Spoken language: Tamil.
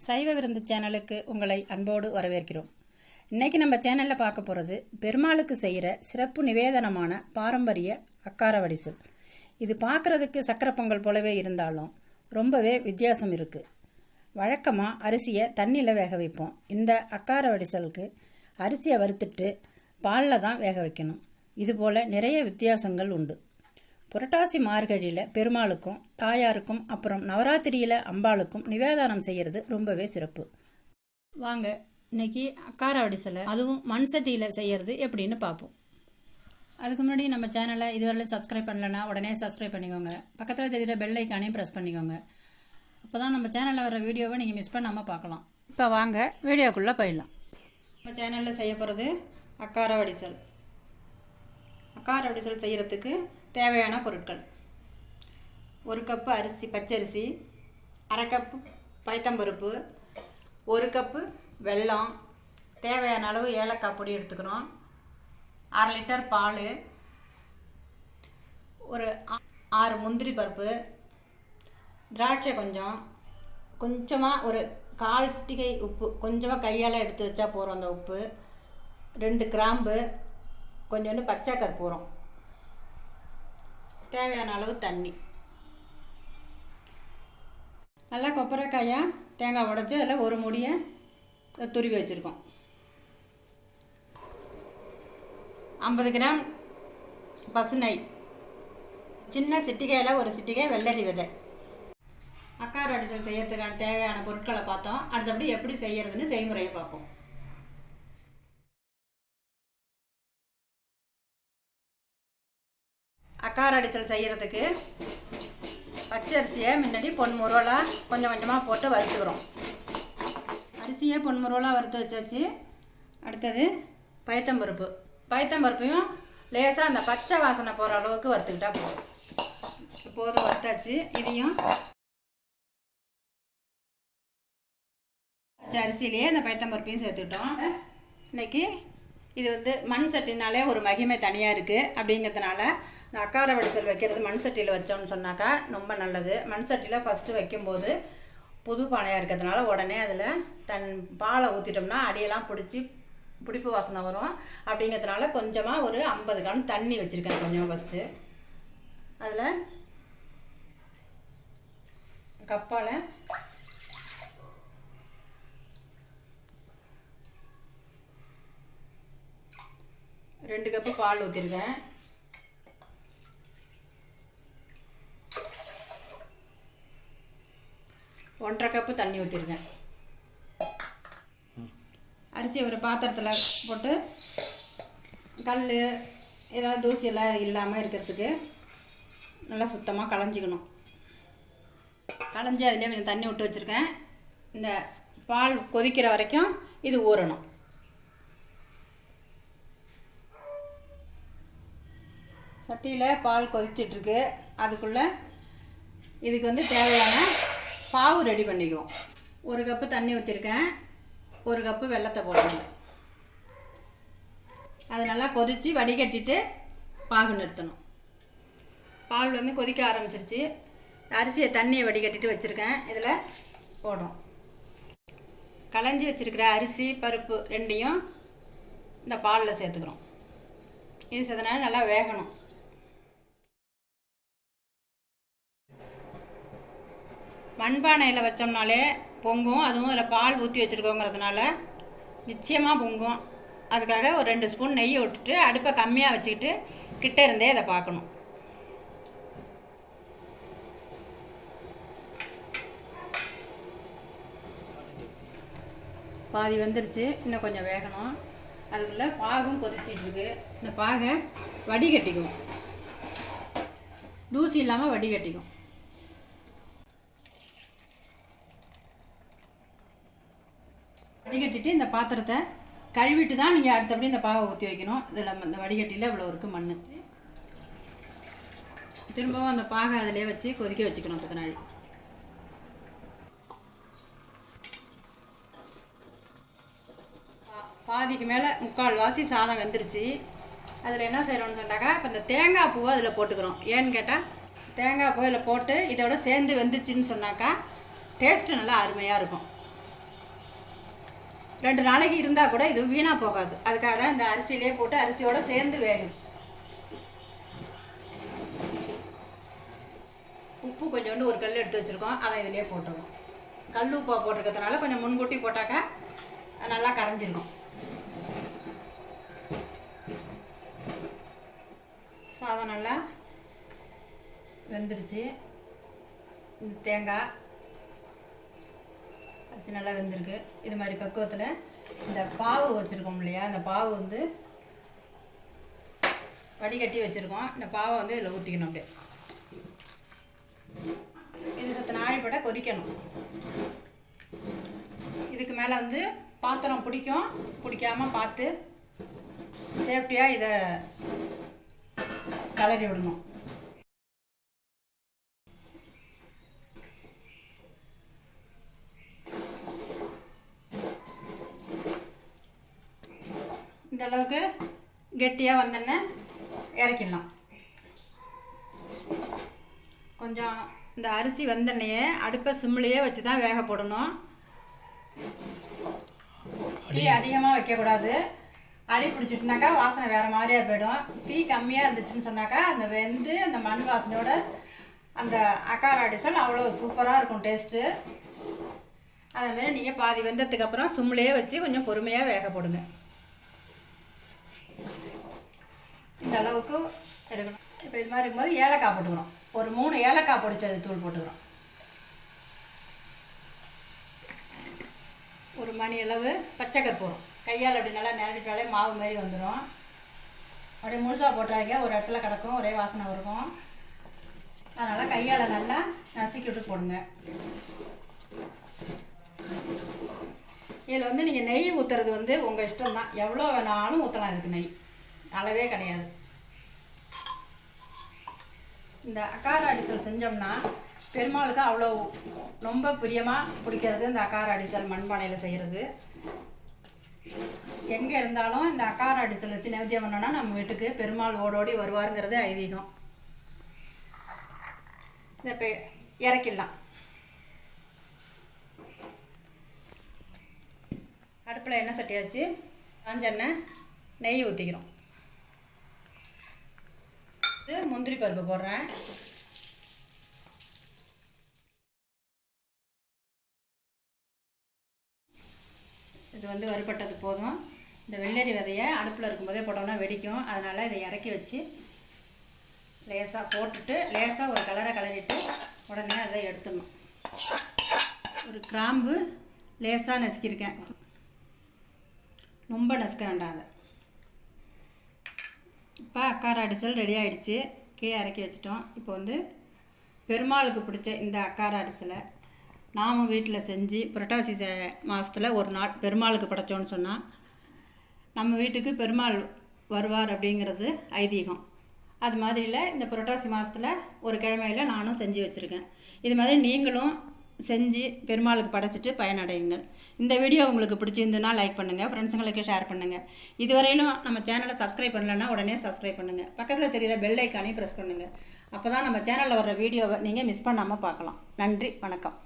சைவ விருந்து சேனலுக்கு உங்களை அன்போடு வரவேற்கிறோம். இன்றைக்கி நம்ம சேனலில் பார்க்க போகிறது பெருமாளுக்கு செய்கிற சிறப்பு நிவேதனமான பாரம்பரிய அக்காரவடிசல். இது பார்க்குறதுக்கு சக்கரை பொங்கல் போலவே இருந்தாலும் ரொம்பவே வித்தியாசம் இருக்குது. வழக்கமாக அரிசியை தண்ணியில் வேக வைப்போம். இந்த அக்காரவடிசலுக்கு அரிசியை வறுத்துட்டு பாலில் தான் வேக வைக்கணும். இதுபோல் நிறைய வித்தியாசங்கள் உண்டு. புரட்டாசி மார்கழியில் பெருமாளுக்கும் தாயாருக்கும் அப்புறம் நவராத்திரியில் அம்பாளுக்கும் நிவேதானம் செய்கிறது ரொம்பவே சிறப்பு. வாங்க இன்னைக்கு அக்காரவடிசலை அதுவும் மண் சட்டியில் செய்கிறது எப்படின்னு பார்ப்போம். அதுக்கு முன்னாடி நம்ம சேனலை இதுவரையிலும் சப்ஸ்கிரைப் பண்ணலன்னா உடனே சப்ஸ்கிரைப் பண்ணிக்கோங்க. பக்கத்தில் தெரிகிற பெல் ஐக்கானையும் ப்ரெஸ் பண்ணிக்கோங்க. அப்போ தான் நம்ம சேனலில் வர வீடியோவை நீங்கள் மிஸ் பண்ணாமல் பார்க்கலாம். இப்போ வாங்க வீடியோக்குள்ளே போயிடலாம். நம்ம சேனலில் செய்ய போகிறது அக்காரவடிசல். அக்காரவடிசல் செய்கிறதுக்கு தேவையான பொருட்கள்: 1 கப்பு அரிசி பச்சரிசி, 1/2 கப்பு பைத்தம்பருப்பு, 1 கப்பு வெல்லம், தேவையான அளவு ஏலக்காய் பொடி எடுத்துக்கிறோம், 1/2 லிட்டர் பால், ஒரு 6 முந்திரி பருப்பு, திராட்சை கொஞ்சமாக ஒரு 1/4 சிட்டிகை உப்பு, கொஞ்சமாக கையால் எடுத்து வச்சா போகிறோம் அந்த உப்பு, 2 கிராம்பு, கொஞ்சோண்டு பச்சை கற்பூரம், தேவையான அளவு தண்ணி. நல்லா கொப்பரைக்காயாக தேங்காய் உடைச்சி அதில் ஒரு முடியை துருவி வச்சுருக்கோம். 50 கிராம் பசுநெய், சின்ன சிட்டிகையில் ஒரு சிட்டிகை வெள்ளரி விதை. அக்காரவடிசல் செய்யறதுக்கான தேவையான பொருட்களை பார்த்தோம். அடுத்தபடி எப்படி செய்யறதுன்னு செய்முறையை பார்ப்போம். அக்காரவடிசல் செய்கிறதுக்கு பச்சரிசியை முன்னாடி பொன்முருவலாக கொஞ்சம் கொஞ்சமாக போட்டு வறுத்துக்கிறோம். அரிசியை பொன்முருவலாக வறுத்து வச்சாச்சு. அடுத்தது பைத்தம்பருப்பையும் லேசாக அந்த பச்சை வாசனை போகிற அளவுக்கு வறுத்துக்கிட்டா போதும். வறுத்தாச்சு. இதையும் அரிசியிலேயே இந்த பைத்தம்பருப்பையும் சேர்த்துக்கிட்டோம். இன்றைக்கி இது மண் சட்டினாலே ஒரு மகிமை தனியாக இருக்குது. அப்படிங்கிறதுனால இந்த அக்காரவடிசல் வைக்கிறது மண் சட்டியில் வச்சோம்னு சொன்னாக்கா ரொம்ப நல்லது. மண் சட்டியில் ஃபஸ்ட்டு வைக்கும்போது புது பானையாக இருக்கிறதுனால உடனே அதில் பாலை ஊற்றிட்டோம்னா அடியெல்லாம் பிடிப்பு வாசனை வரும். அப்படிங்கிறதுனால கொஞ்சமாக ஒரு 50 கிராம் தண்ணி வச்சுருக்கேன். கொஞ்சம் ஃபஸ்ட்டு அதில் கப்பால் ரெண்டு கப்பு பால் ஊற்றிருக்கேன். ஒன்றரை கப்பு தண்ணி ஊற்றிருக்கேன். அரிசி ஒரு பாத்திரத்தில் போட்டு கல் ஏதாவது தூசியெல்லாம் இல்லாமல் இருக்கிறதுக்கு நல்லா சுத்தமாக களைஞ்சிக்கணும். களைஞ்சி அதிலே கொஞ்சம் தண்ணி விட்டு வச்சுருக்கேன். இந்த பால் கொதிக்கிற வரைக்கும் இது ஊறணும். சட்டியில் பால் கொதிச்சிட்ருக்கு. அதுக்குள்ளே இதுக்கு தேவையான பாவு ரெடி பண்ணிக்குவோம். 1 கப்பு தண்ணி ஊற்றிருக்கேன். 1 கப்பு வெல்லத்தை போடணும். அது நல்லா கொதித்து வடிகட்டிட்டு பாகு நிறுத்தணும். பால் கொதிக்க ஆரம்பிச்சிருச்சு. அரிசியை தண்ணியை வடிகட்டிட்டு வச்சுருக்கேன். இதில் போடுறோம். களைஞ்சி வச்சுருக்கிற அரிசி பருப்பு ரெண்டையும் இந்த பாலில் சேர்த்துக்கிறோம். இது சேர்த்தனால நல்லா வேகணும். மண்பானையில் வச்சோம்னாலே பொங்கும். அதுவும் அதில் பால் ஊற்றி வச்சுருக்கோங்கிறதுனால நிச்சயமாக பொங்கும். அதுக்காக ஒரு 2 ஸ்பூன் நெய்யை விட்டுட்டு அடுப்பை கம்மியாக வச்சுக்கிட்டு கிட்ட இருந்தே இதை பார்க்கணும். பாதி வந்துருச்சு. இன்னும் கொஞ்சம் வேகணும். அதுக்குள்ளே பாகும் கொதிச்சிட்ருக்கு. இந்த பாகை வடிகட்டிக்குவோம். தூசி இல்லாமல் வடிகட்டிக்கும். வடிகட்டிட்டு இந்த பாத்திரத்தை கழுவிட்டு தான் நீங்கள் அடுத்தபடி இந்த பாவை ஊற்றி வைக்கணும். இதில் இந்த வடிகட்டியில் இவ்வளோ இருக்குது மண். திரும்பவும் அந்த பாகை அதிலே வச்சு கொதிக்க வச்சுக்கணும் 10 நாள். பாதிக்கு மேலே 3/4 வாசி சாதம் வெந்துருச்சு. அதில் என்ன செய்கிறோம்னு சொன்னாக்கா இப்போ இந்த தேங்காய் பூவை அதில் போட்டுக்கிறோம். ஏன்னு கேட்டால் தேங்காய் பூ இதில் போட்டு இதோட சேர்ந்து வெந்துச்சுன்னு சொன்னாக்கா டேஸ்ட்டு நல்லா அருமையாக இருக்கும். 2 நாளைக்கு இருந்தால் கூட இது வீணாக போகாது. அதுக்காக தான் இந்த அரிசியிலே போட்டு அரிசியோடு சேர்ந்து வேகுது. உப்பு கொஞ்சோண்டு ஒரு கல் எடுத்து வச்சுருக்கோம், அதை இதிலே போட்டுருவோம். கல் உப்பா போட்டிருக்கிறதுனால கொஞ்சம் முன்கூட்டி போட்டாக்கா நல்லா கரைஞ்சிருக்கும். சாதம் நல்லா வெந்துருச்சு. இந்த தேங்காய் அரிசி நல்லா வெந்திருக்கு. இது மாதிரி பக்குவத்தில் இந்த பாவு வச்சுருக்கோம் இல்லையா, இந்த பாவு வந்து வடிகட்டி வச்சுருக்கோம். இந்த பாவை வந்து இதில் ஊற்றிக்கணும். அப்படியே இது சத்து நாழிப்பட கொதிக்கணும். இதுக்கு மேலே வந்து பாத்திரம் பிடிக்காமல் பார்த்து சேஃப்டியாக இதை கலரி விடணும். இந்த அளவுக்கு கெட்டியாக வந்தோன்னே இறக்கிடலாம். கொஞ்சம் இந்த அரிசி வந்தோடனே அடுப்பை சிம்லேயே வச்சு தான் வேக போடணும். தீ அதிகமாக வைக்கக்கூடாது. அடி பிடிச்சிட்டுனாக்கா வாசனை வேறு மாதிரியாக போயிடும். தீ கம்மியாக இருந்துச்சுன்னு சொன்னாக்கா அந்த வெந்து அந்த மண் வாசனையோட அந்த அக்கார அடிசல் அவ்வளோ சூப்பராக இருக்கும் டேஸ்ட்டு. அதேமாரி நீங்கள் பாதி வெந்ததுக்கப்புறம் சிம்லேயே வச்சு கொஞ்சம் பொறுமையாக வேக போடுங்க. இந்த அளவுக்கு இருக்கணும். இப்போ இது மாதிரி இருக்கும்போது ஏலக்காய் போட்டுக்கிறோம். ஒரு 3 ஏலக்காய் பொடிச்சது தூள் போட்டுக்கிறோம். ஒரு மணி அளவு பச்சை கற்பூரம் கையால் அப்படி நல்லா நிரட்டிட்டாலே மாவு மாதிரி வந்துடும். அப்படியே முழுசாக போட்டாங்க ஒரு இடத்துல கிடக்கும், ஒரே வாசனை இருக்கும். அதனால் கையால் நல்லா நசுக்கி விட்டு போடுங்க. இதில் வந்து நீங்கள் நெய் ஊற்றுறது வந்து உங்கள் இஷ்டம் தான், எவ்வளோ வேணாலும் ஊற்றலாம். இதுக்கு நெய் அளவே கிடையாது. இந்த அக்கார அடிசல் செஞ்சோம்னா பெருமாளுக்கு அவ்வளோ ரொம்ப பிரியமாக பிடிக்கிறது இந்த அக்கார அடிசல் மண்பானையில் செய்கிறது. எங்கே இருந்தாலும் இந்த அக்கார அடிசல் வச்சு நைவேத்தியம் பண்ணோன்னா நம்ம வீட்டுக்கு பெருமாள் ஓடோடி வருவாருங்கிறது ஐதீகம். இதை இப்போ இறக்கிடலாம். அடுப்பில் எண்ணெய் சட்டி வச்சு காஞ்செண்ணெய் நெய் ஊற்றிக்கிறோம். இது முந்திரி பருப்பு போடுறேன். இது வந்து வறுபட்டது போதும். இந்த வெள்ளரி விதையை அடுப்பில் இருக்கும்போதே போட்டோம்னா வெடிக்கும். அதனால் இதை இறக்கி வச்சு லேசாக போட்டுட்டு லேசாக ஒரு கலரை கலரிட்டு உடனே அதை எடுத்துடணும். ஒரு கிராம்பு லேசாக நசுக்கியிருக்கேன், ரொம்ப நசுக்க வேண்டாம். அதை இப்போ அக்கார அடிசல் ரெடி ஆகிடுச்சு. கீழே இறக்கி வச்சிட்டோம். இப்போ வந்து பெருமாளுக்கு பிடிச்ச இந்த அக்கார அடிசலை நாம் வீட்டில் செஞ்சு புரட்டாசி மாதத்தில் ஒரு நாள் பெருமாளுக்கு படைச்சோன்னு சொன்னால் நம்ம வீட்டுக்கு பெருமாள் வருவார் அப்படிங்கிறது ஐதீகம். அது மாதிரியில் இந்த புரட்டாசி மாதத்தில் ஒரு கிழமையில் நானும் செஞ்சு வச்சுருக்கேன். இது மாதிரி நீங்களும் செஞ்சு பெருமாளுக்கு படைச்சிட்டு பயனடையுங்கள். இந்த வீடியோ உங்களுக்கு பிடிச்சிருந்துன்னா லைக் பண்ணுங்கள், ஃப்ரெண்ட்ஸுங்களுக்கு ஷேர் பண்ணுங்கள். இதுவரையிலும் நம்ம சேனலை சப்ஸ்கிரைப் பண்ணலைன்னா உடனே சப்ஸ்கிரைப் பண்ணுங்கள். பக்கத்தில் தெரிகிற பெல் ஐக்கானையும் ப்ரெஸ் பண்ணுங்கள். அப்போ தான் நம்ம சேனலில் வர்ற வீடியோவை நீங்கள் மிஸ் பண்ணாமல் பார்க்கலாம். நன்றி, வணக்கம்.